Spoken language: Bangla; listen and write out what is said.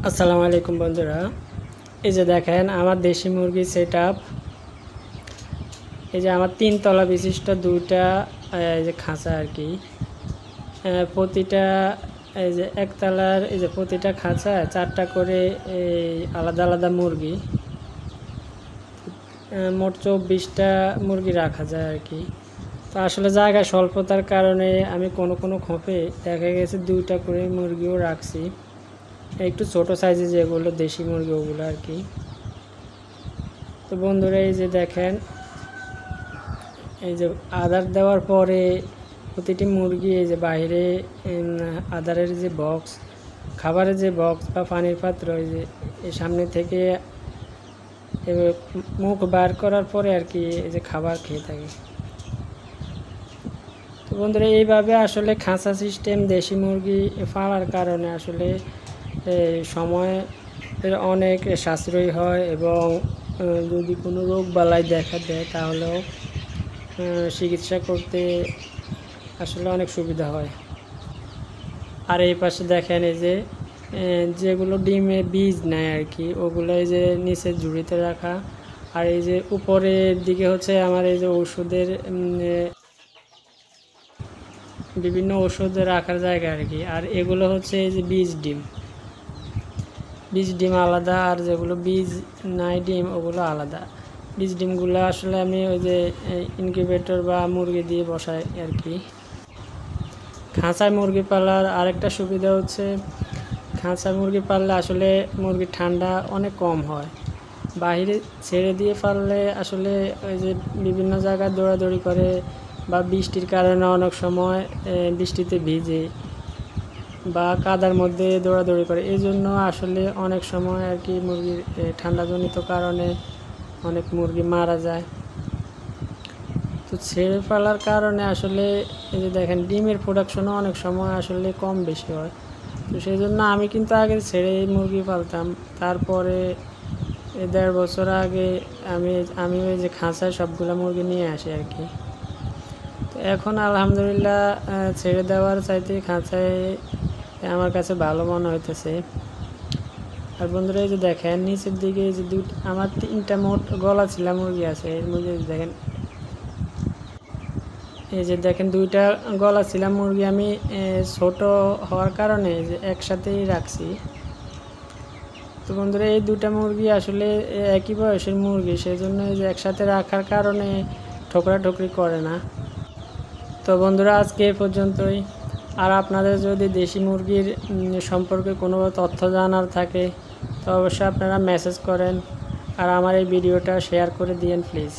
আসসালামু আলাইকুম বন্ধুরা, এই যে দেখেন আমার দেশি মুরগি সেট আপ। এই যে আমার 3 তলা বিশিষ্ট দুইটা এই যে খাঁচা আর কি। প্রতিটা এই যে একতলার এই যে প্রতিটা খাঁচা 4টা করে এই আলাদা আলাদা মুরগি, মোট 24টা মুরগি রাখা যায় আর কি। তো আসলে জায়গা স্বল্পতার কারণে আমি কোনো খোপে দেখা গেছে 2টা করে মুরগিও রাখছি, একটু ছোট সাইজে যেগুলো দেশি মুরগি ওগুলো আর কি। তো বন্ধুরা এই যে দেখেন, এই যে আদার দেওয়ার পরে প্রতিটি মুরগি এই যে বাইরে আদারের যে বক্স, খাবারের যে বক্স বা পানির পাত্র, এই যে সামনে থেকে মুখ বার করার পরে আর কি এই যে খাবার খেয়ে থাকে। তো বন্ধুরা এইভাবে আসলে খাঁচা সিস্টেম দেশি মুরগি পালার কারণে আসলে সময় অনেক সাশ্রয়ী হয় এবং যদি কোনো রোগ বালাই দেখা দেয় তাহলেও চিকিৎসা করতে আসলে অনেক সুবিধা হয়। আর এই পাশে দেখেন এই যে যেগুলো ডিমে বীজ নেয় আর কি, ওগুলো এই যে নিচে ঝুড়িতে রাখা, আর এই যে উপরের দিকে হচ্ছে আমার এই যে ওষুধের বিভিন্ন ওষুধ রাখার জায়গা আর কি। আর এগুলো হচ্ছে এই যে বীজ ডিম আলাদা, আর যেগুলো বীজ নাই ডিম ওগুলো আলাদা। বীজ ডিমগুলো আসলে আমি ওই যে ইনকিউবেটর বা মুরগি দিয়ে বসাই আর কি। খাঁচায় মুরগি পালার আরেকটা সুবিধা হচ্ছে, খাঁচায় মুরগি পাললে আসলে মুরগির ঠান্ডা অনেক কম হয়। বাইরে ছেড়ে দিয়ে পাললে আসলে ওই যে বিভিন্ন জায়গায় দৌড়াদৌড়ি করে বা বৃষ্টির কারণে অনেক সময় বৃষ্টিতে ভিজে বা কাদার মধ্যে দৌড়াদৌড়ি করে, এই জন্য আসলে অনেক সময় আর কি মুরগির ঠান্ডাজনিত কারণে অনেক মুরগি মারা যায়। তো ছেড়ে ফেলার কারণে আসলে এই যে দেখেন ডিমের প্রোডাকশনও অনেক সময় আসলে কম বেশি হয়। তো সেই জন্য আমি কিন্তু আগে ছেড়ে মুরগি পালতাম, তারপরে 1.5 বছর আগে আমি ওই যে খাঁচায় সবগুলো মুরগি নিয়ে আসি আর কি। তো এখন আলহামদুলিল্লাহ ছেড়ে দেওয়ার চাইতে খাঁচায় আমার কাছে ভালো মনে হইতেছে। আর বন্ধুরা এই যে দেখেন নিচের দিকে এই যে আমার 3টা মোট গলা ছিলা মুরগি আছে, এর মধ্যে দেখেন এই যে দেখেন 2টা গলা ছিলা মুরগি আমি ছোট হওয়ার কারণে যে একসাথেই রাখছি। তো বন্ধুরা এই 2টা মুরগি আসলে একই বয়সের মুরগি, সেই জন্য এই যে একসাথে রাখার কারণে ঠোকরাঠুকরি করে না। তো বন্ধুরা আজকে এ পর্যন্তই। আর আপনাদের যদি দেশি মুরগির সম্পর্কে কোনো তথ্য জানার থাকে তো অবশ্যই আপনারা মেসেজ করেন, আর আমার এই ভিডিওটা শেয়ার করে দিয়েন প্লিজ।